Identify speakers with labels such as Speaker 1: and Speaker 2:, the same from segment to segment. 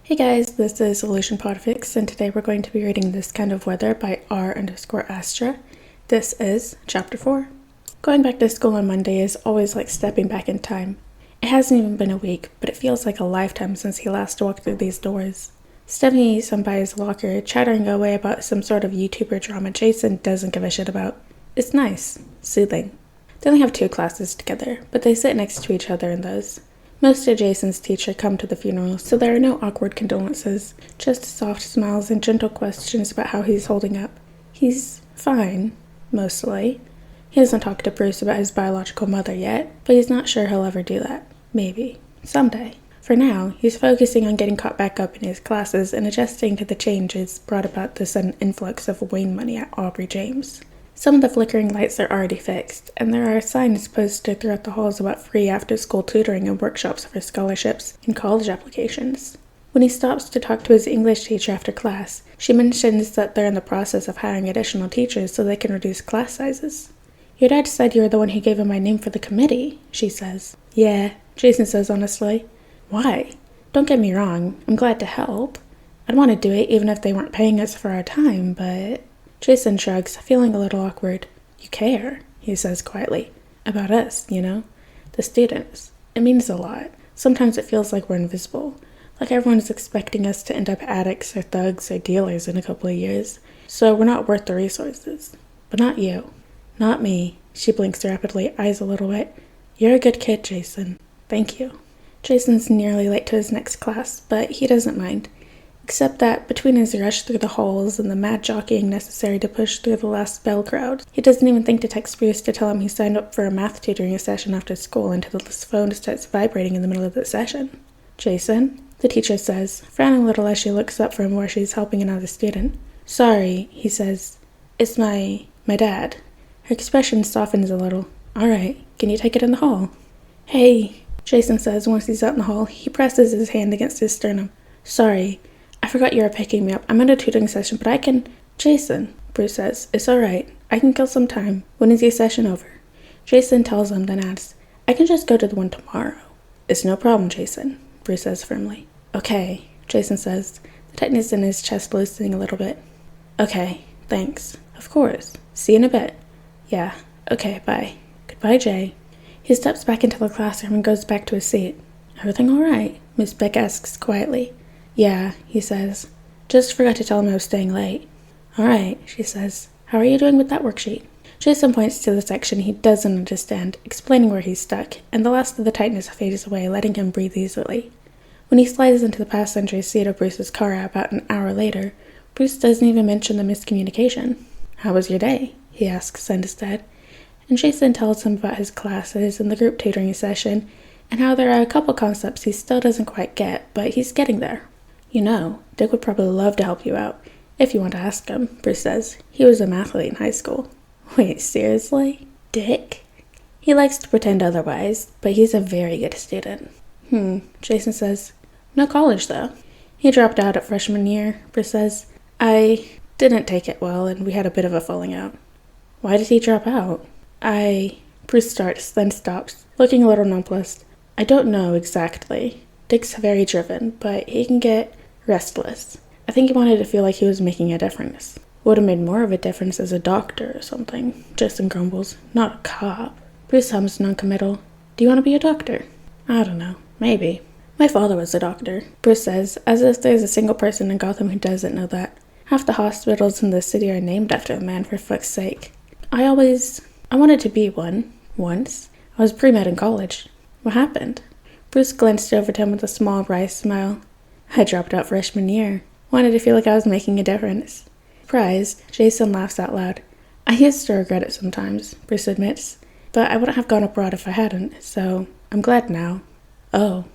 Speaker 1: Hey guys, this is Solution PODFIC, and today we're going to be reading This Kind of Weather by R_Astra. This is Chapter 4. Going back to school on Monday is always like stepping back in time. It hasn't even been a week, but it feels like a lifetime since he last walked through these doors. Stephanie is by his locker, chattering away about some sort of YouTuber drama Jason doesn't give a shit about. It's nice. Soothing. They only have 2 classes together, but they sit next to each other in those. Most of Jason's teachers come to the funeral, so there are no awkward condolences, just soft smiles and gentle questions about how he's holding up. He's fine, mostly. He hasn't talked to Bruce about his biological mother yet, but he's not sure he'll ever do that. Maybe. Someday. For now, he's focusing on getting caught back up in his classes and adjusting to the changes brought about the sudden influx of Wayne money at Aubrey James. Some of the flickering lights are already fixed, and there are signs posted throughout the halls about free after-school tutoring and workshops for scholarships and college applications. When he stops to talk to his English teacher after class, she mentions that they're in the process of hiring additional teachers so they can reduce class sizes. "Your dad said you were the one who gave him my name for the committee," she says. "Yeah," Jason says honestly. "Why? Don't get me wrong, I'm glad to help. I'd want to do it even if they weren't paying us for our time, but..." Jason shrugs, feeling a little awkward. "You care," he says quietly. "About us, you know? The students. It means a lot. Sometimes it feels like we're invisible. Like everyone's expecting us to end up addicts or thugs or dealers in a couple of years. So we're not worth the resources. But not you. Not me." She blinks rapidly, eyes a little wet. "You're a good kid, Jason. Thank you." Jason's nearly late to his next class, but he doesn't mind. Except that, between his rush through the halls and the mad jockeying necessary to push through the last bell crowd, he doesn't even think to text Bruce to tell him he signed up for a math tutoring session after school until his phone starts vibrating in the middle of the session. "Jason?" the teacher says, frowning a little as she looks up from where she's helping another student. "Sorry," he says. "It's my dad." Her expression softens a little. "All right, can you take it in the hall?" "Hey," Jason says once he's out in the hall. He presses his hand against his sternum. "Sorry. I forgot you were picking me up. I'm in a tutoring session, but I can..." "Jason," Bruce says, "it's alright. I can kill some time. When is your session over?" Jason tells him, then adds, "I can just go to the one tomorrow." "It's no problem, Jason," Bruce says firmly. "Okay," Jason says, the tightness in his chest loosening a little bit. "Okay, thanks. Of course. See you in a bit." "Yeah, okay, bye." "Goodbye, Jay." He steps back into the classroom and goes back to his seat. "Everything alright?" Miss Beck asks quietly. "Yeah," he says. "Just forgot to tell him I was staying late." "All right," she says. "How are you doing with that worksheet?" Jason points to the section he doesn't understand, explaining where he's stuck, and the last of the tightness fades away, letting him breathe easily. When he slides into the passenger seat of Bruce's car about an hour later, Bruce doesn't even mention the miscommunication. "How was your day?" he asks instead. And Jason tells him about his classes and the group tutoring session, and how there are a couple concepts he still doesn't quite get, but he's getting there. "You know, Dick would probably love to help you out, if you want to ask him," Bruce says. "He was a mathlete in high school." "Wait, seriously? Dick?" "He likes to pretend otherwise, but he's a very good student." Jason says. "No college, though." "He dropped out at freshman year," Bruce says. "I didn't take it well, and we had a bit of a falling out." "Why did he drop out?" Bruce starts, then stops, looking a little nonplussed. "I don't know exactly. Dick's very driven, but he can get restless. I think he wanted to feel like he was making a difference. Would have made more of a difference as a doctor or something." Jason grumbles. "Not a cop." Bruce hums noncommittal. "Do you want to be a doctor?" "I don't know. Maybe." "My father was a doctor," Bruce says, as if there's a single person in Gotham who doesn't know that. Half the hospitals in the city are named after a man, for fuck's sake. I wanted to be one, once. I was pre-med in college." "What happened?" Bruce glanced over at him with a small, wry smile. "I dropped out freshman year. Wanted to feel like I was making a difference." Surprised, Jason laughs out loud. "I used to regret it sometimes," Bruce admits, "but I wouldn't have gone abroad if I hadn't, so I'm glad now." "Oh."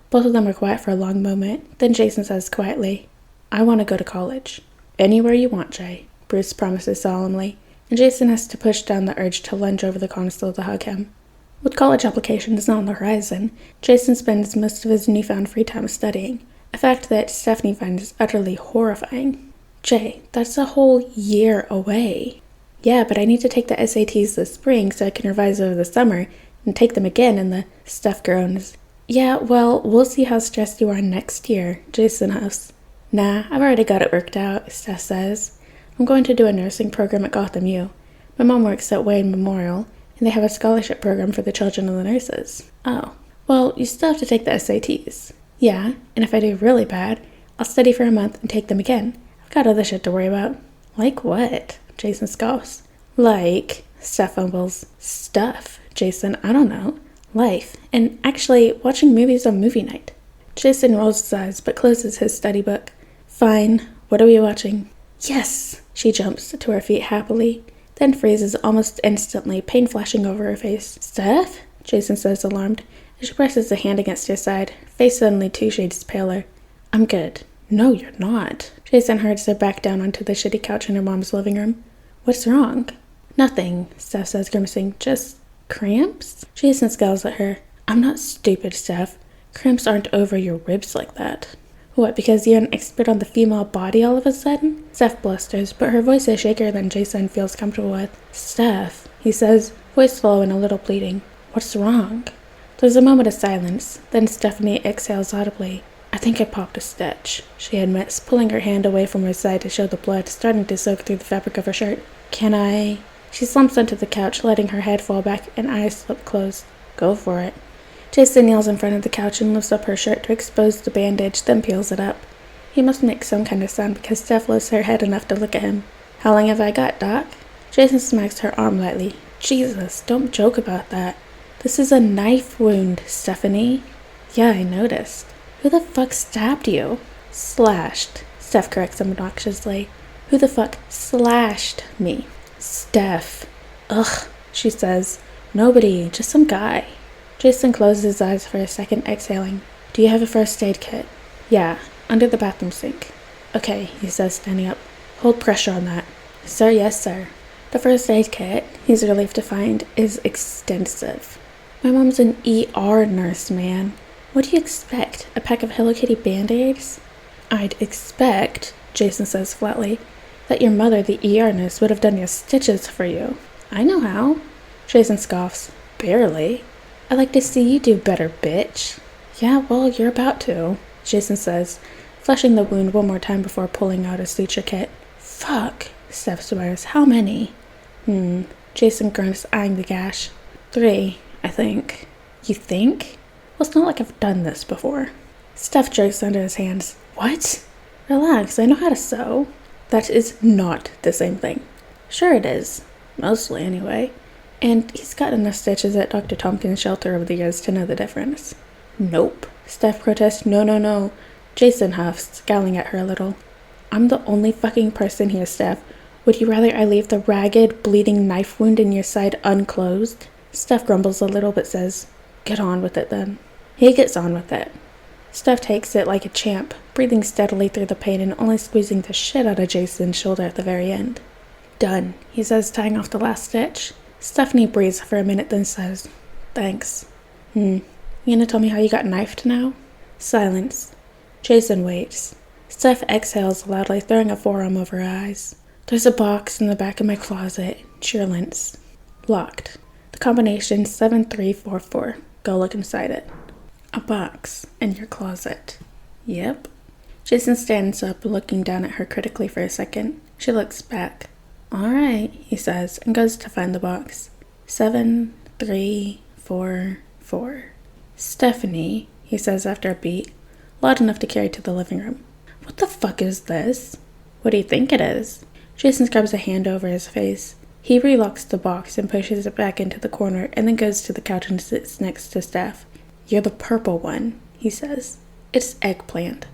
Speaker 1: Both of them are quiet for a long moment. Then Jason says quietly, "I want to go to college." "Anywhere you want, Jay," Bruce promises solemnly, and Jason has to push down the urge to lunge over the console to hug him. With college applications not on the horizon, Jason spends most of his newfound free time studying, a fact that Stephanie finds utterly horrifying. "Jay, that's a whole year away." "Yeah, but I need to take the SATs this spring so I can revise over the summer and take them again," and the stuff groans. Yeah, well, we'll see how stressed you are next year, Jason huffs. Nah, I've already got it worked out, Steph says. I'm going to do a nursing program at Gotham U. My mom works at Wayne Memorial, and they have a scholarship program for the children of the nurses. Oh, well, you still have to take the SATs. Yeah, and if I do really bad, I'll study for a month and take them again. I've got other shit to worry about. Like what? Jason scoffs. Like, Steph fumbles. Stuff, Jason, I don't know. Life, and actually watching movies on movie night. Jason rolls his eyes but closes his study book. Fine, what are we watching? Yes! She jumps to her feet happily, then freezes almost instantly, pain flashing over her face. Steph? Jason says, alarmed, as she presses a hand against her side, face suddenly 2 shades paler. I'm good. No, you're not. Jason hurries her back down onto the shitty couch in her mom's living room. What's wrong? Nothing, Steph says, grimacing. Just cramps? Jason scowls at her. I'm not stupid, Steph. Cramps aren't over your ribs like that. What, because you're an expert on the female body all of a sudden? Steph blusters, but her voice is shakier than Jason feels comfortable with. Steph, he says, voice low and a little pleading. What's wrong? There's a moment of silence, then Stephanie exhales audibly. I think I popped a stitch, she admits, pulling her hand away from her side to show the blood starting to soak through the fabric of her shirt. Can I? She slumps onto the couch, letting her head fall back and eyes slip closed. Go for it. Jason kneels in front of the couch and lifts up her shirt to expose the bandage, then peels it up. He must make some kind of sound because Steph lifts her head enough to look at him. How long have I got, Doc? Jason smacks her arm lightly. Jesus, don't joke about that. This is a knife wound, Stephanie. Yeah, I noticed. Who the fuck stabbed you? Slashed, Steph corrects him obnoxiously. Who the fuck slashed me? Steph. Ugh, she says. Nobody, just some guy. Jason closes his eyes for a second, exhaling. Do you have a first aid kit? Yeah, under the bathroom sink. Okay, he says, standing up. Hold pressure on that. Sir, yes, sir. The first aid kit, he's relieved to find, is extensive. My mom's an ER nurse, man. What do you expect? A pack of Hello Kitty Band-Aids? I'd expect, Jason says flatly, that your mother, the ER nurse, would have done your stitches for you. I know how. Jason scoffs. Barely. I'd like to see you do better, bitch. Yeah, well, you're about to, Jason says, fleshing the wound one more time before pulling out his suture kit. Fuck, Steph swears. How many? Jason grunts, eyeing the gash. 3, I think. You think? Well, it's not like I've done this before. Steph jerks under his hands. What? Relax, I know how to sew. That is not the same thing. Sure it is. Mostly, anyway. And he's got enough stitches at Dr. Tompkins' shelter over the years to know the difference. Nope. Steph protests. No. Jason huffs, scowling at her a little. I'm the only fucking person here, Steph. Would you rather I leave the ragged, bleeding knife wound in your side unclosed? Steph grumbles a little but says, get on with it then. He gets on with it. Steph takes it like a champ, breathing steadily through the pain and only squeezing the shit out of Jason's shoulder at the very end. Done, he says, tying off the last stitch. Stephanie breathes for a minute, then says, thanks. You gonna tell me how you got knifed now? Silence. Jason waits. Steph exhales loudly, throwing a forearm over her eyes. There's a box in the back of my closet. She relents. Locked. The combination 7344. Go look inside it. A box in your closet. Yep. Jason stands up, looking down at her critically for a second. She looks back. All right, he says, and goes to find the box. 7344. Stephanie, he says after a beat, loud enough to carry to the living room. What the fuck is this? What do you think it is? Jason scrubs a hand over his face. He relocks the box and pushes it back into the corner and then goes to the couch and sits next to Steph. You're the purple one, he says. It's eggplant.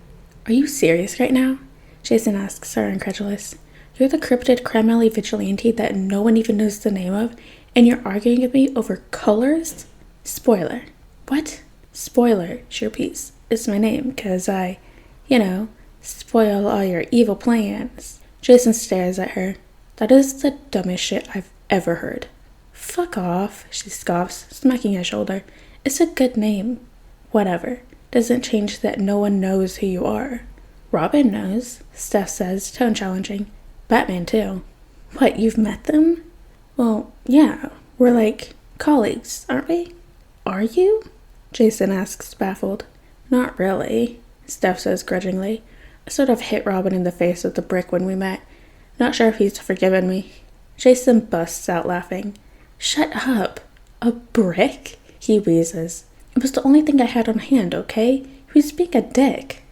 Speaker 1: Are you serious right now? Jason asks her, incredulous. You're the cryptid creme vigilante that no one even knows the name of, and you're arguing with me over colors? Spoiler. What? Spoiler, she repeats. It's my name, 'cause I, spoil all your evil plans. Jason stares at her. That is the dumbest shit I've ever heard. Fuck off, she scoffs, smacking his shoulder. It's a good name. Whatever. Doesn't change that no one knows who you are. Robin knows, Steph says, tone challenging. Batman, too. What, you've met them? Well, yeah. We're like colleagues, aren't we? Are you? Jason asks, baffled. Not really, Steph says grudgingly. I sort of hit Robin in the face with the brick when we met. Not sure if he's forgiven me. Jason busts out laughing. Shut up. A brick? He wheezes. It was the only thing I had on hand, okay? He was being a dick.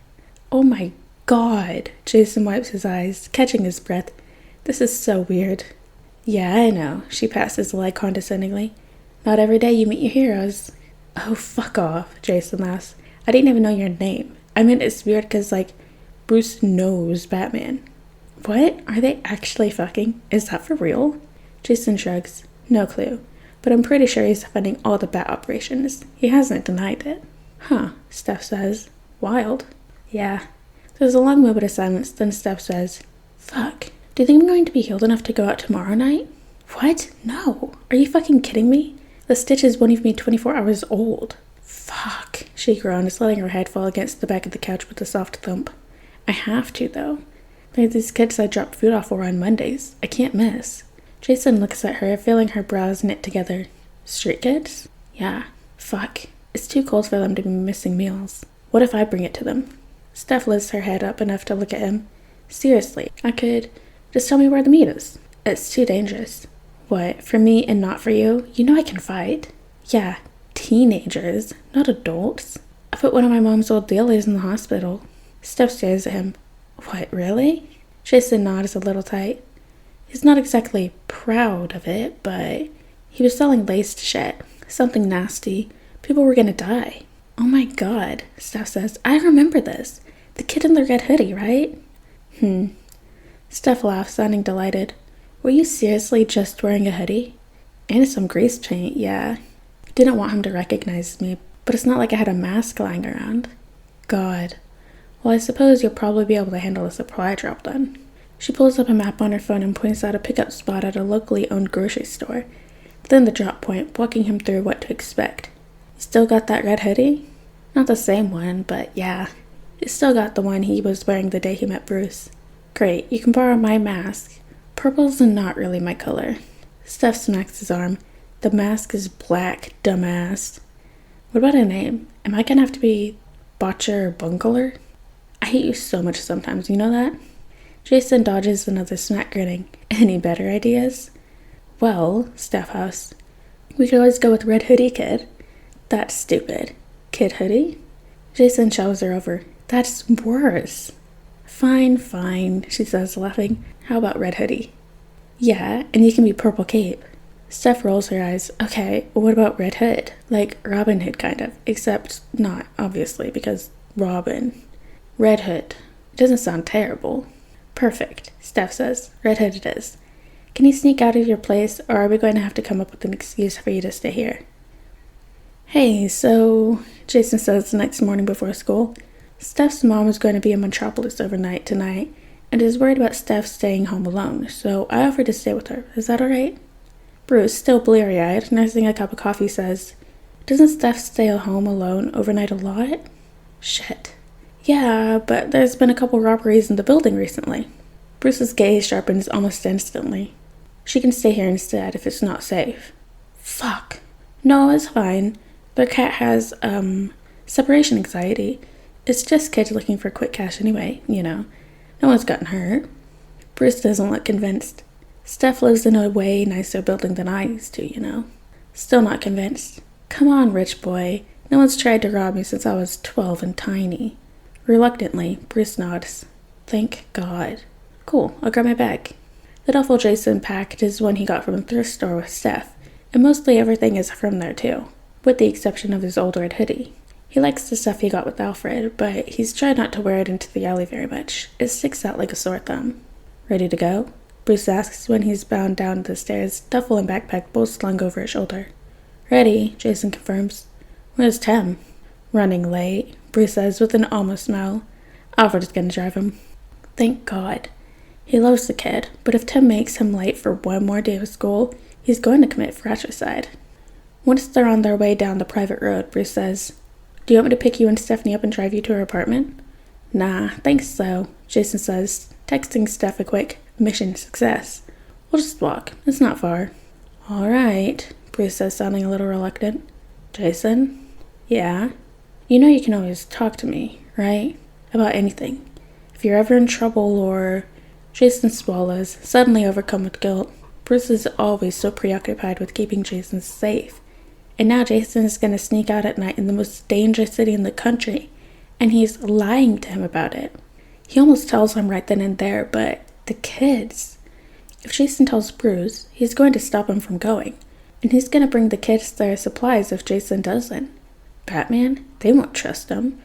Speaker 1: Oh my god. Jason wipes his eyes, catching his breath. This is so weird. Yeah, I know, she passes the leg condescendingly. Not every day you meet your heroes. Oh, fuck off, Jason laughs. I didn't even know your name. I mean, it's weird because, Bruce knows Batman. What? Are they actually fucking? Is that for real? Jason shrugs. No clue. But I'm pretty sure he's funding all the Bat operations. He hasn't denied it. Huh, Steph says. Wild. Yeah. There's a long moment of silence, then Steph says, Fuck. Do you think I'm going to be healed enough to go out tomorrow night? What? No. Are you fucking kidding me? The stitches won't even be 24 hours old. Fuck, she groans, letting her head fall against the back of the couch with a soft thump. I have to, though. Like these kids I dropped food off for on Mondays. I can't miss. Jason looks at her, feeling her brows knit together. Street kids? Yeah. Fuck. It's too cold for them to be missing meals. What if I bring it to them? Steph lifts her head up enough to look at him. Seriously, I could... Just tell me where the meat is. It's too dangerous. What, for me and not for you? You know I can fight. Yeah, teenagers, not adults. I put one of my mom's old dealies in the hospital. Steph stares at him. What, really? Jason nods a little tight. He's not exactly proud of it, but he was selling laced shit. Something nasty. People were gonna die. Oh my god, Steph says. I remember this. The kid in the red hoodie, right? Steph laughs, sounding delighted. Were you seriously just wearing a hoodie? And some grease paint, yeah. Didn't want him to recognize me, but it's not like I had a mask lying around. God. Well, I suppose you'll probably be able to handle a supply drop then. She pulls up a map on her phone and points out a pickup spot at a locally owned grocery store. Then the drop point, walking him through what to expect. You still got that red hoodie? Not the same one, but yeah. He's still got the one he was wearing the day he met Bruce. Great, you can borrow my mask. Purple's not really my color. Steph smacks his arm. The mask is black, dumbass. What about a name? Am I gonna have to be Botcher or Bungler? I hate you so much sometimes, you know that? Jason dodges another smack, grinning. Any better ideas? Well, Steph huffs. We could always go with Red Hoodie Kid. That's stupid. Kid Hoodie? Jason shoves her over. That's worse. Fine, she says, laughing. How about Red Hoodie? Yeah, and you can be Purple Cape. Steph rolls her eyes. Okay, what about Red Hood? Like Robin Hood, kind of. Except not, obviously, because Robin. Red Hood. It doesn't sound terrible. Perfect, Steph says. Red Hood it is. Can you sneak out of your place, or are we going to have to come up with an excuse for you to stay here? Hey, so... Jason says the next morning before school. Steph's mom is going to be in Metropolis overnight tonight, and is worried about Steph staying home alone, so I offered to stay with her. Is that alright? Bruce, still bleary-eyed, nursing a cup of coffee, says, Doesn't Steph stay home alone overnight a lot? Shit. Yeah, but there's been a couple robberies in the building recently. Bruce's gaze sharpens almost instantly. She can stay here instead if it's not safe. Fuck. No, it's fine. Their cat has, separation anxiety. It's just kids looking for quick cash anyway, you know. No one's gotten hurt. Bruce doesn't look convinced. Steph lives in a way nicer building than I used to, you know. Still not convinced. Come on, rich boy. No one's tried to rob me since I was 12 and tiny. Reluctantly, Bruce nods. Thank God. Cool, I'll grab my bag. The duffel Jason packed is one he got from a thrift store with Steph, and mostly everything is from there too, with the exception of his old red hoodie. He likes the stuff he got with Alfred, but he's tried not to wear it into the alley very much. It sticks out like a sore thumb. Ready to go? Bruce asks when he's bound down the stairs, duffel and backpack both slung over his shoulder. Ready, Jason confirms. Where's Tim? Running late, Bruce says with an almost smile. Alfred is going to drive him. Thank God. He loves the kid, but if Tim makes him late for one more day of school, he's going to commit fratricide. Once they're on their way down the private road, Bruce says, Do you want me to pick you and Stephanie up and drive you to her apartment? Nah, thanks though, Jason says, texting Steph a quick, mission success. We'll just walk. It's not far. All right, Bruce says, sounding a little reluctant. Jason? Yeah? You know you can always talk to me, right? About anything. If you're ever in trouble or... Jason swallows, suddenly overcome with guilt. Bruce is always so preoccupied with keeping Jason safe. And now Jason is going to sneak out at night in the most dangerous city in the country. And he's lying to him about it. He almost tells him right then and there, but the kids... If Jason tells Bruce, he's going to stop him from going. And he's going to bring the kids their supplies if Jason doesn't. Batman? They won't trust him.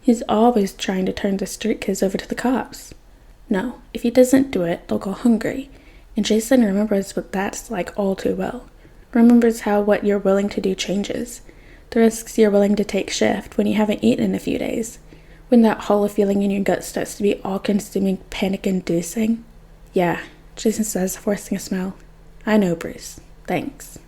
Speaker 1: He's always trying to turn the street kids over to the cops. No, if he doesn't do it, they'll go hungry. And Jason remembers what that's like all too well. Remembers how what you're willing to do changes. The risks you're willing to take shift when you haven't eaten in a few days. When that hollow feeling in your gut starts to be all-consuming, panic-inducing. Yeah, Jason says, forcing a smile. I know, Bruce. Thanks.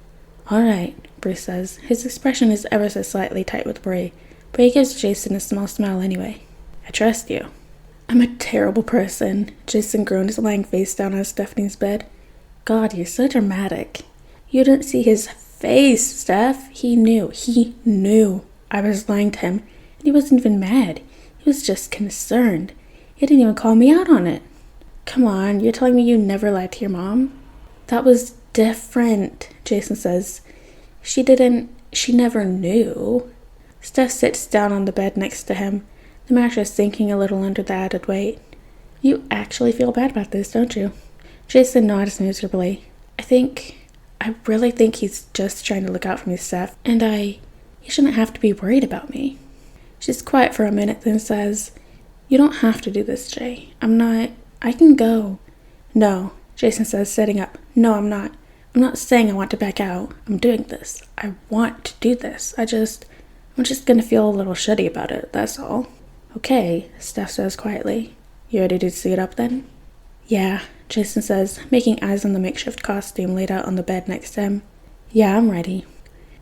Speaker 1: All right, Bruce says. His expression is ever so slightly tight with worry, but he gives Jason a small smile anyway. I trust you. I'm a terrible person, Jason groans, lying face down on Stephanie's bed. God, you're so dramatic. You didn't see his face, Steph. He knew I was lying to him, and he wasn't even mad. He was just concerned. He didn't even call me out on it. Come on, you're telling me you never lied to your mom? That was different, Jason says. She never knew. Steph sits down on the bed next to him, the mattress sinking a little under the added weight. You actually feel bad about this, don't you? Jason nods miserably. I really think he's just trying to look out for me, Steph, and he shouldn't have to be worried about me. She's quiet for a minute, then says, You don't have to do this, Jay. I can go. No, Jason says, sitting up. No, I'm not. I'm not saying I want to back out. I'm doing this. I want to do this. I'm just gonna feel a little shitty about it, that's all. Okay, Steph says quietly. You ready to suit up then? Yeah, Jason says, making eyes on the makeshift costume laid out on the bed next to him. Yeah, I'm ready.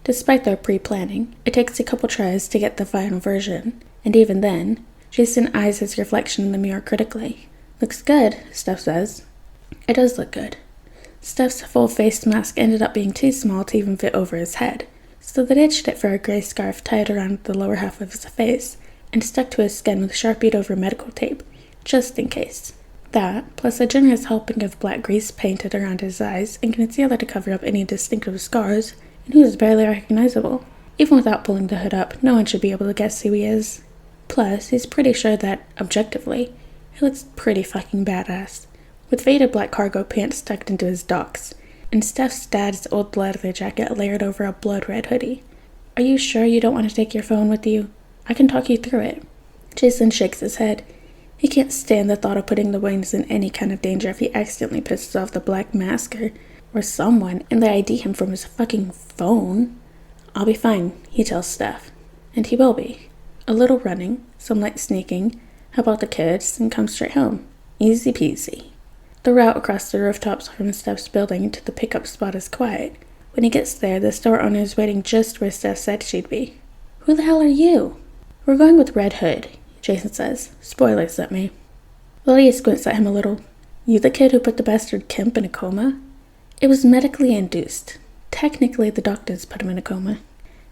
Speaker 1: Despite their pre-planning, it takes a couple tries to get the final version, and even then, Jason eyes his reflection in the mirror critically. Looks good, Steph says. It does look good. Steph's full face mask ended up being too small to even fit over his head, so they ditched it for a gray scarf tied around the lower half of his face and stuck to his skin with sharpied over medical tape, just in case. That, plus a generous helping of black grease painted around his eyes and concealer to cover up any distinctive scars, and he was barely recognizable. Even without pulling the hood up, no one should be able to guess who he is. Plus, he's pretty sure that, objectively, he looks pretty fucking badass, with faded black cargo pants tucked into his docks, and Steph's dad's old leather jacket layered over a blood-red hoodie. Are you sure you don't want to take your phone with you? I can talk you through it. Jason shakes his head. He can't stand the thought of putting the Waynes in any kind of danger if he accidentally pisses off the Black Masker or someone and they ID him from his fucking phone. I'll be fine, he tells Steph. And he will be. A little running, some light sneaking, help out the kids, and come straight home. Easy peasy. The route across the rooftops from Steph's building to the pickup spot is quiet. When he gets there, the store owner is waiting just where Steph said she'd be. Who the hell are you? We're going with Red Hood, Jason says. Spoilers at me. Lydia squints at him a little. You the kid who put the bastard Kemp in a coma? It was medically induced. Technically, the doctors put him in a coma.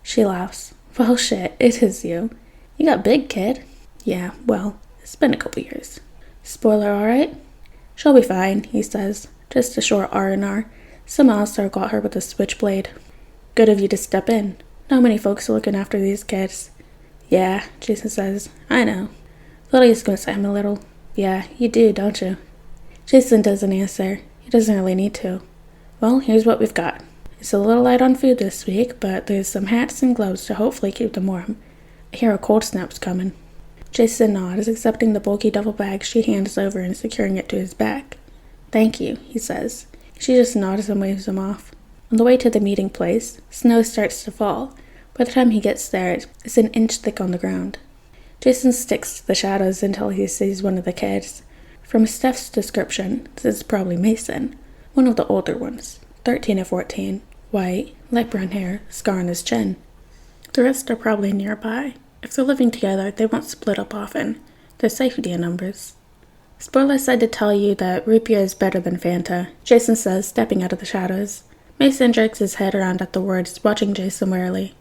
Speaker 1: She laughs. Well, shit, it is you. You got big, kid. Yeah, well, it's been a couple years. Spoiler alright? She'll be fine, he says. Just a short R&R. Some Alistair got her with a switchblade. Good of you to step in. Not many folks are looking after these kids. Yeah, Jason says. I know. Lydia squints at him a little. Yeah, you do, don't you? Jason doesn't answer. He doesn't really need to. Well, here's what we've got. It's a little light on food this week, but there's some hats and gloves to hopefully keep them warm. I hear a cold snap's coming. Jason nods, accepting the bulky duffel bag she hands over and securing it to his back. Thank you, he says. She just nods and waves him off. On the way to the meeting place, snow starts to fall. By the time he gets there, it's an inch thick on the ground. Jason sticks to the shadows until he sees one of the kids. From Steph's description, this is probably Mason, one of the older ones, 13 or 14, white, light brown hair, scar on his chin. The rest are probably nearby. If they're living together, they won't split up often. There's safety in numbers. Spoiler said to tell you that root beer is better than Fanta, Jason says, stepping out of the shadows. Mason jerks his head around at the words, watching Jason warily.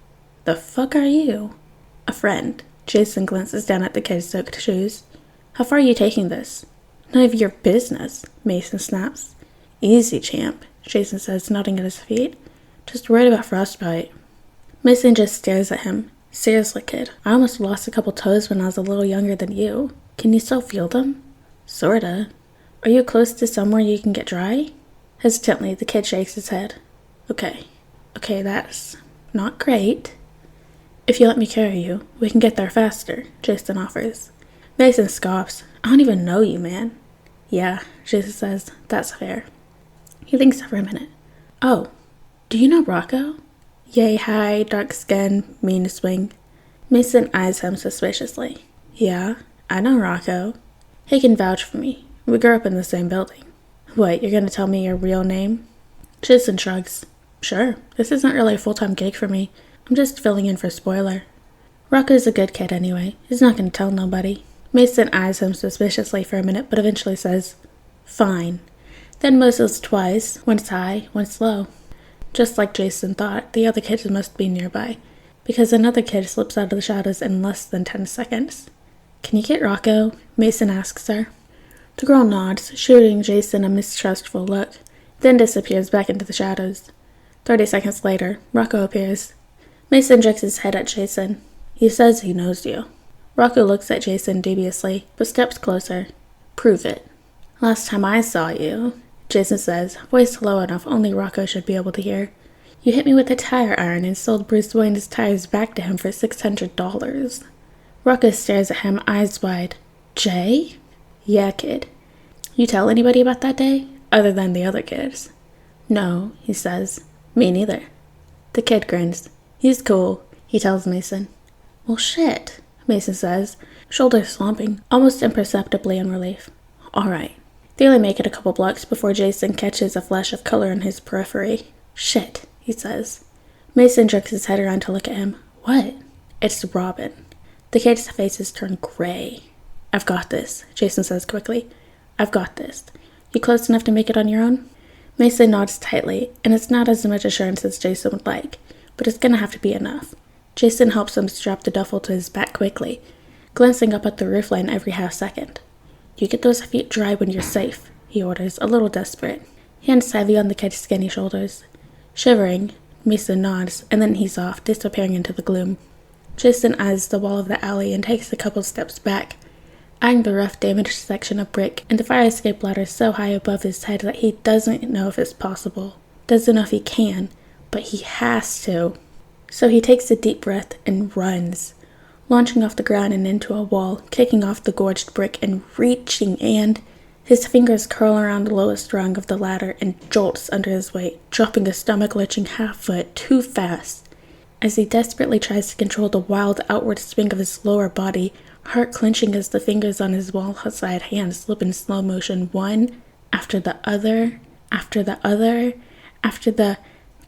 Speaker 1: The fuck are you? A friend. Jason glances down at the kid's soaked shoes. How far are you taking this? None of your business, Mason snaps. Easy, champ, Jason says, nodding at his feet. Just worried about frostbite. Mason just stares at him. Seriously, kid, I almost lost a couple toes when I was a little younger than you. Can you still feel them? Sorta. Are you close to somewhere you can get dry? Hesitantly, the kid shakes his head. Okay, that's not great. If you let me carry you, we can get there faster, Jason offers. Mason scoffs. I don't even know you, man. Yeah, Jason says, that's fair. He thinks for a minute. Oh, do you know Rocco? Yay high, dark skin, mean to swing. Mason eyes him suspiciously. Yeah, I know Rocco. He can vouch for me. We grew up in the same building. What, you're gonna tell me your real name? Jason shrugs. Sure, this isn't really a full-time gig for me. I'm just filling in for spoiler. Rocco's a good kid anyway. He's not gonna tell nobody. Mason eyes him suspiciously for a minute, but eventually says, fine. Then whistles twice, once high, once low. Just like Jason thought, the other kids must be nearby, because another kid slips out of the shadows in less than 10 seconds. Can you get Rocco? Mason asks her. The girl nods, shooting Jason a mistrustful look, then disappears back into the shadows. 30 seconds later, Rocco appears. Mason jerks his head at Jason. He says he knows you. Rocco looks at Jason dubiously, but steps closer. Prove it. Last time I saw you, Jason says, voice low enough only Rocco should be able to hear. You hit me with a tire iron and sold Bruce Wayne's tires back to him for $600. Rocco stares at him, eyes wide. Jay? Yeah, kid. You tell anybody about that day? Other than the other kids? No, he says. Me neither. The kid grins. He's cool, he tells Mason. Well, shit, Mason says, shoulders slumping, almost imperceptibly in relief. All right. They only make it a couple blocks before Jason catches a flash of color in his periphery. Shit, he says. Mason jerks his head around to look at him. What? It's Robin. The kid's faces turn gray. I've got this, Jason says quickly. I've got this. You close enough to make it on your own? Mason nods tightly, and it's not as much assurance as Jason would like, but it's gonna have to be enough. Jason helps him strap the duffel to his back quickly, glancing up at the roofline every half second. You get those feet dry when you're safe, he orders, a little desperate. Hands heavy on the kid's skinny shoulders. Shivering, Mason nods, and then he's off, disappearing into the gloom. Jason eyes the wall of the alley and takes a couple steps back, eyeing the rough, damaged section of brick and the fire escape ladder so high above his head that he doesn't know if it's possible. Doesn't know if he can, but he has to. So he takes a deep breath and runs, launching off the ground and into a wall, kicking off the gorged brick and reaching, and his fingers curl around the lowest rung of the ladder and jolts under his weight, dropping a stomach-lurching half-foot too fast. As he desperately tries to control the wild outward swing of his lower body, heart clenching as the fingers on his wall-side hand slip in slow motion, one after the other, after the other,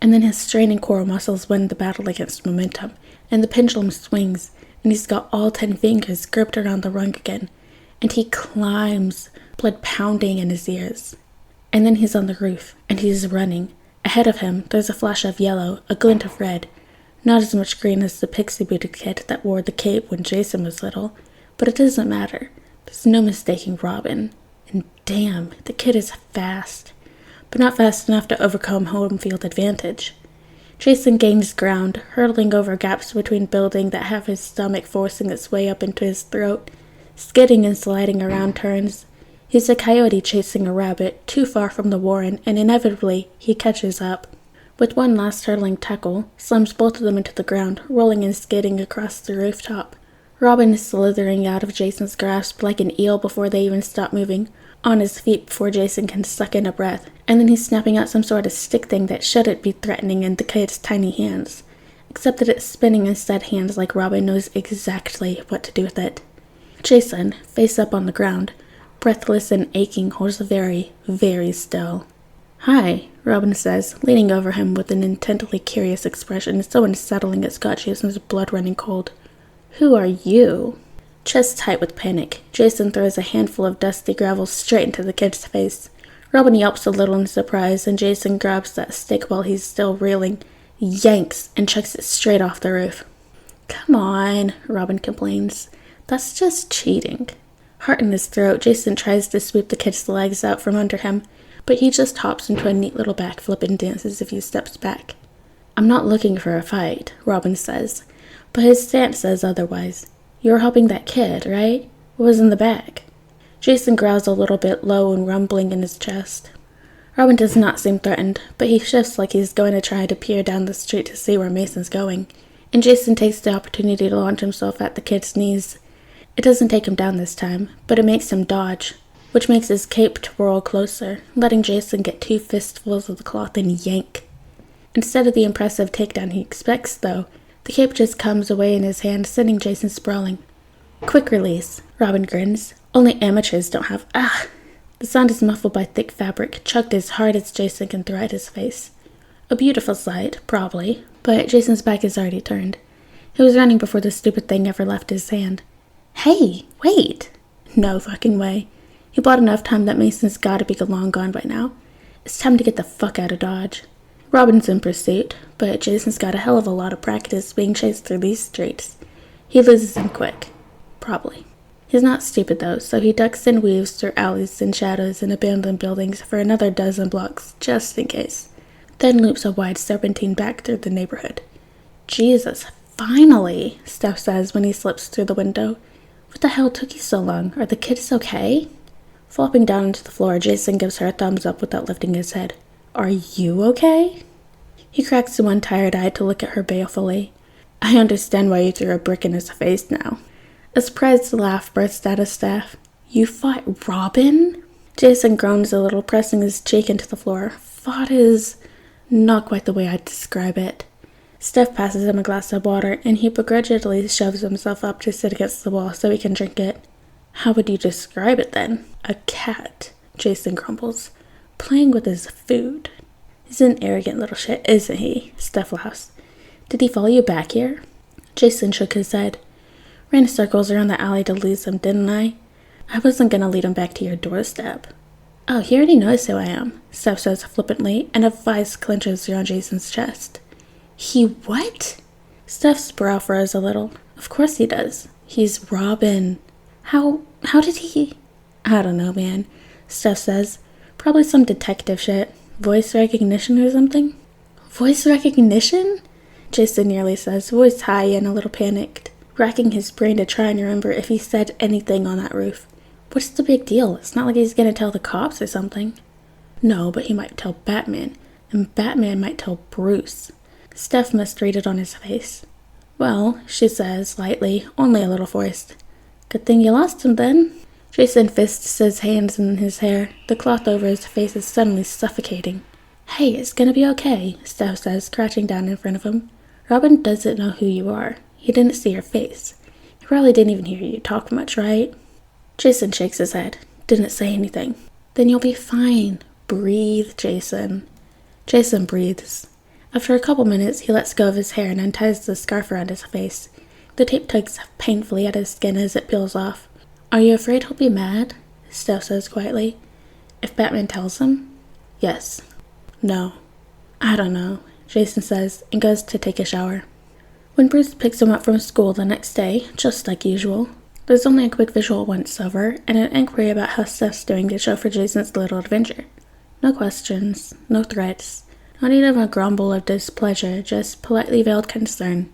Speaker 1: and then his straining core muscles win the battle against momentum, and the pendulum swings, and he's got all 10 fingers gripped around the rung again, and he climbs, blood pounding in his ears. And then he's on the roof, and he's running. Ahead of him, there's a flash of yellow, a glint of red. Not as much green as the pixie-booted kid that wore the cape when Jason was little, but it doesn't matter. There's no mistaking Robin. And damn, the kid is fast, but not fast enough to overcome home field advantage. Jason gains ground, hurtling over gaps between buildings that have his stomach forcing its way up into his throat, skidding and sliding around turns. He's a coyote chasing a rabbit, too far from the warren, and inevitably he catches up. With one last hurtling tackle, slams both of them into the ground, rolling and skidding across the rooftop. Robin is slithering out of Jason's grasp like an eel before they even stop moving, on his feet before Jason can suck in a breath, and then he's snapping out some sort of stick thing that shouldn't be threatening in the kid's tiny hands, except that it's spinning in said hands like Robin knows exactly what to do with it. Jason, face up on the ground, breathless and aching, holds very, very still. Hi, Robin says, leaning over him with an intently curious expression so unsettling it's got Jason's blood running cold. Who are you? Chest tight with panic, Jason throws a handful of dusty gravel straight into the kid's face. Robin yelps a little in surprise, and Jason grabs that stick while he's still reeling, yanks, and chucks it straight off the roof. Come on, Robin complains. That's just cheating. Heart in his throat, Jason tries to sweep the kid's legs out from under him, but he just hops into a neat little backflip and dances a few steps back. I'm not looking for a fight, Robin says, but his stance says otherwise. You're helping that kid, right? What was in the bag? Jason growls a little bit low and rumbling in his chest. Robin does not seem threatened, but he shifts like he's going to try to peer down the street to see where Mason's going, and Jason takes the opportunity to launch himself at the kid's knees. It doesn't take him down this time, but it makes him dodge, which makes his cape twirl closer, letting Jason get 2 fistfuls of the cloth and yank. Instead of the impressive takedown he expects, though, the cape just comes away in his hand, sending Jason sprawling. Quick release, Robin grins. Only amateurs don't have The sound is muffled by thick fabric, chucked as hard as Jason can throw at his face. A beautiful sight, probably, but Jason's back is already turned. He was running before the stupid thing ever left his hand. Hey, wait! No fucking way. He bought enough time that Mason's gotta be long gone by now. It's time to get the fuck out of Dodge. Robin's in pursuit, but Jason's got a hell of a lot of practice being chased through these streets. He loses him quick. Probably. He's not stupid though, so he ducks and weaves through alleys and shadows and abandoned buildings for another dozen blocks, just in case. Then loops a wide serpentine back through the neighborhood. Jesus, finally, Steph says when he slips through the window. What the hell took you so long? Are the kids okay? Flopping down onto the floor, Jason gives her a thumbs up without lifting his head. Are you okay? He cracks one tired eye to look at her balefully. I understand why you threw a brick in his face now. A surprised laugh bursts out of Steph. You fought Robin? Jason groans a little, pressing his cheek into the floor. Fought is not quite the way I'd describe it. Steph passes him a glass of water, and he begrudgingly shoves himself up to sit against the wall so he can drink it. How would you describe it then? A cat, Jason grumbles, playing with his food. He's an arrogant little shit, isn't he? Steph laughs. Did he follow you back here? Jason shook his head. Ran circles around the alley to lose him, didn't I? I wasn't gonna lead him back to your doorstep. Oh, he already knows who I am, Steph says flippantly, and a vice clenches around Jason's chest. He what? Steph's brow furrows a little. Of course he does. He's Robin. How did he? I don't know, man, Steph says. Probably some detective shit. Voice recognition or something? Voice recognition? Jason nearly says, voice high and a little panicked, racking his brain to try and remember if he said anything on that roof. What's the big deal? It's not like he's gonna tell the cops or something. No, but he might tell Batman, and Batman might tell Bruce. Steph must read it on his face. Well, she says, lightly, only a little forced. Good thing you lost him then. Jason fists his hands in his hair. The cloth over his face is suddenly suffocating. Hey, it's gonna be okay, Steph says, crouching down in front of him. Robin doesn't know who you are. He didn't see your face. He probably didn't even hear you talk much, right? Jason shakes his head. Didn't say anything. Then you'll be fine. Breathe, Jason. Jason breathes. After a couple minutes, he lets go of his hair and unties the scarf around his face. The tape tugs painfully at his skin as it peels off. Are you afraid he'll be mad? Steph says quietly. If Batman tells him? Yes. No. I don't know, Jason says, and goes to take a shower. When Bruce picks him up from school the next day, just like usual, there's only a quick visual once-over and an inquiry about how Steph's doing to show for Jason's little adventure. No questions, no threats, not even a grumble of displeasure, just politely veiled concern.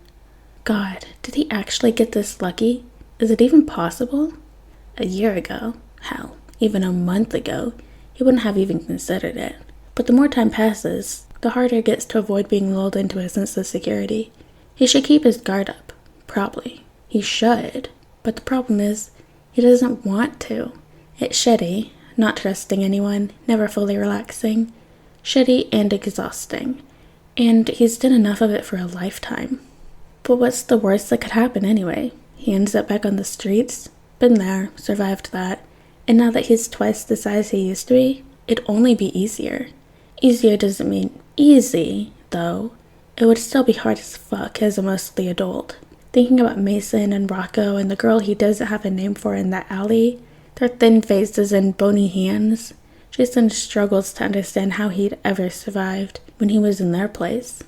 Speaker 1: God, did he actually get this lucky? Is it even possible? A year ago, hell, even a month ago, he wouldn't have even considered it. But the more time passes, the harder it gets to avoid being lulled into a sense of security. He should keep his guard up. Probably. He should. But the problem is, he doesn't want to. It's shitty, not trusting anyone, never fully relaxing. Shitty and exhausting. And he's done enough of it for a lifetime. But what's the worst that could happen anyway? He ends up back on the streets. Been there, survived that. And now that he's twice the size he used to be, it'd only be easier. Easier doesn't mean easy, though. It would still be hard as fuck as a mostly adult. Thinking about Mason and Rocco and the girl he doesn't have a name for in that alley, their thin faces and bony hands, Jason struggles to understand how he'd ever survived when he was in their place.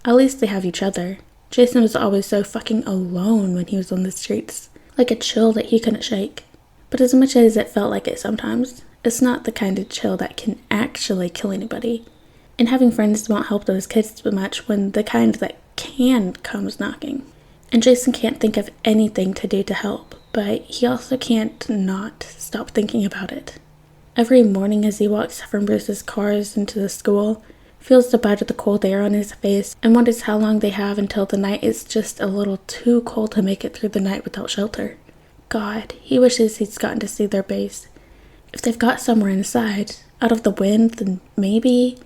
Speaker 1: At least they have each other. Jason was always so fucking alone when he was on the streets, like a chill that he couldn't shake. But as much as it felt like it sometimes, it's not the kind of chill that can actually kill anybody. And having friends won't help those kids too much when the kind that can comes knocking. And Jason can't think of anything to do to help, but he also can't not stop thinking about it. Every morning as he walks from Bruce's cars into the school, feels the bite of the cold air on his face, and wonders how long they have until the night is just a little too cold to make it through the night without shelter. God, he wishes he's gotten to see their base. If they've got somewhere inside, out of the wind, then maybe...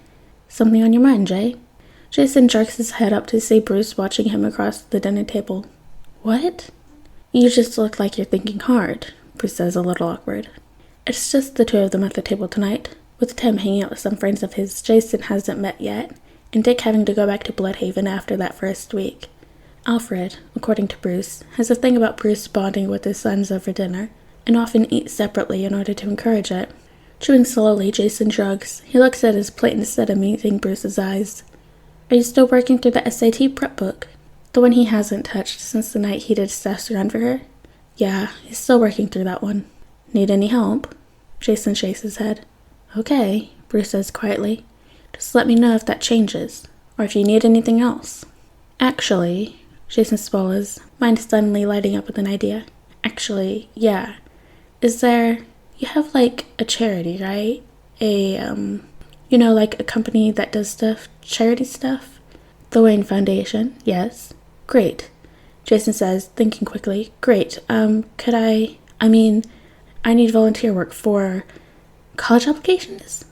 Speaker 1: Something on your mind, Jay? Jason jerks his head up to see Bruce watching him across the dinner table. What? You just look like you're thinking hard, Bruce says, a little awkward. It's just the two of them at the table tonight, with Tim hanging out with some friends of his Jason hasn't met yet, and Dick having to go back to Bloodhaven after that first week. Alfred, according to Bruce, has a thing about Bruce bonding with his sons over dinner, and often eats separately in order to encourage it. Chewing slowly, Jason shrugs. He looks at his plate instead of meeting Bruce's eyes. Are you still working through the SAT prep book? The one he hasn't touched since the night he did tests run for her? Yeah, he's still working through that one. Need any help? Jason shakes his head. Okay, Bruce says quietly. Just let me know if that changes, or if you need anything else. Actually, Jason swallows, mind suddenly lighting up with an idea. Actually, yeah. Is there... You have, like, a charity, right? Like a company that does stuff, charity stuff? The Wayne Foundation, yes. Great. Jason says, thinking quickly. Great. I need volunteer work for college applications?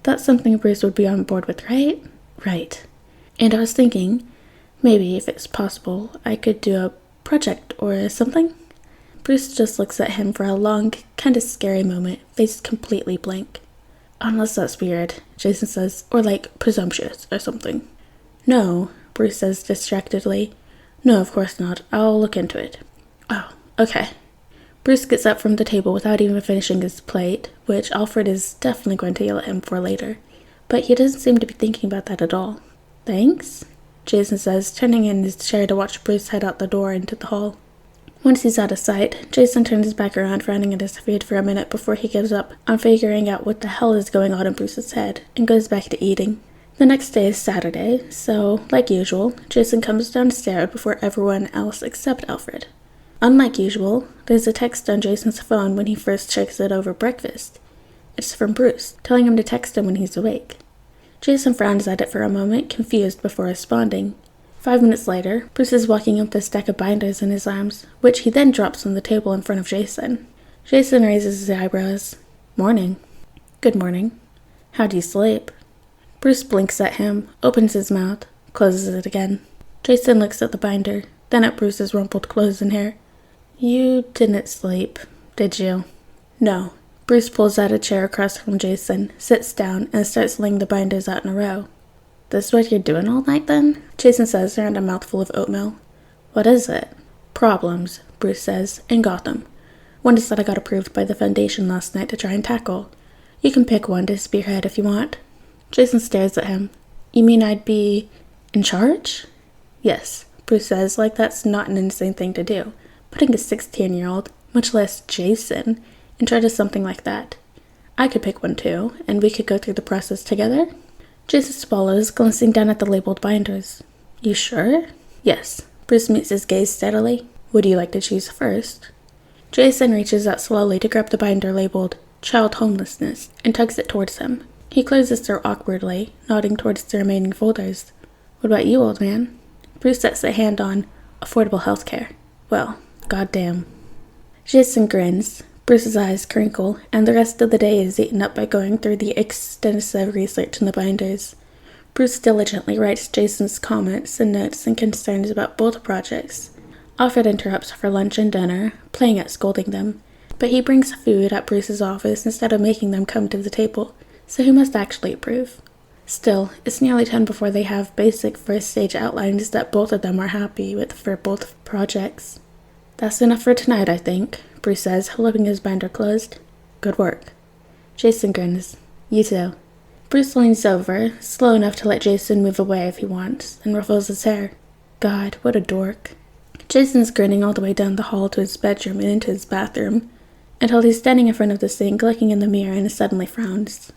Speaker 1: That's something Bruce would be on board with, right? Right. And I was thinking, maybe if it's possible, I could do a project or something? Bruce just looks at him for a long, kind of scary moment, face completely blank. Unless that's weird, Jason says, or like presumptuous or something. No, Bruce says distractedly. No, of course not. I'll look into it. Oh, okay. Bruce gets up from the table without even finishing his plate, which Alfred is definitely going to yell at him for later. But he doesn't seem to be thinking about that at all. Thanks, Jason says, turning in his chair to watch Bruce head out the door into the hall. Once he's out of sight, Jason turns his back around, frowning at his feet for a minute before he gives up on figuring out what the hell is going on in Bruce's head, and goes back to eating. The next day is Saturday, so, like usual, Jason comes downstairs before everyone else except Alfred. Unlike usual, there's a text on Jason's phone when he first checks it over breakfast. It's from Bruce, telling him to text him when he's awake. Jason frowns at it for a moment, confused before responding. 5 minutes later, Bruce is walking up the stack of binders in his arms, which he then drops on the table in front of Jason. Jason raises his eyebrows. Morning. Good morning. How'd you sleep? Bruce blinks at him, opens his mouth, closes it again. Jason looks at the binder, then at Bruce's rumpled clothes and hair. You didn't sleep, did you? No. Bruce pulls out a chair across from Jason, sits down, and starts laying the binders out in a row. This is what you're doing all night, then? Jason says around a mouthful of oatmeal. What is it? Problems, Bruce says, in Gotham. One is that I got approved by the Foundation last night to try and tackle. You can pick one to spearhead if you want. Jason stares at him. You mean I'd be in charge? Yes, Bruce says, like that's not an insane thing to do. Putting a 16-year-old, much less Jason, in charge of something like that. I could pick one too, and we could go through the process together. Jason swallows, glancing down at the labeled binders. You sure? Yes. Bruce meets his gaze steadily. Would you like to choose first? Jason reaches out slowly to grab the binder labeled Child Homelessness and tugs it towards him. He closes her awkwardly, nodding towards the remaining folders. What about you, old man? Bruce sets a hand on affordable health care. Well, goddamn. Jason grins. Bruce's eyes crinkle, and the rest of the day is eaten up by going through the extensive research in the binders. Bruce diligently writes Jason's comments and notes and concerns about both projects. Alfred interrupts for lunch and dinner, playing at scolding them, but he brings food at Bruce's office instead of making them come to the table, so he must actually approve. Still, it's nearly 10 before they have basic first-stage outlines that both of them are happy with for both projects. That's enough for tonight, I think, Bruce says, flipping his binder closed. Good work. Jason grins. You too. Bruce leans over, slow enough to let Jason move away if he wants, and ruffles his hair. God, what a dork. Jason's grinning all the way down the hall to his bedroom and into his bathroom, until he's standing in front of the sink, looking in the mirror, and suddenly frowns.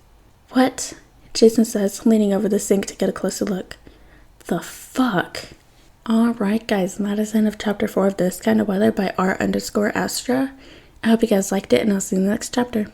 Speaker 1: What? Jason says, leaning over the sink to get a closer look. The fuck? Alright guys, and that is the end of chapter 4 of This Kind of Weather by R_Astra. I hope you guys liked it, and I'll see you in the next chapter.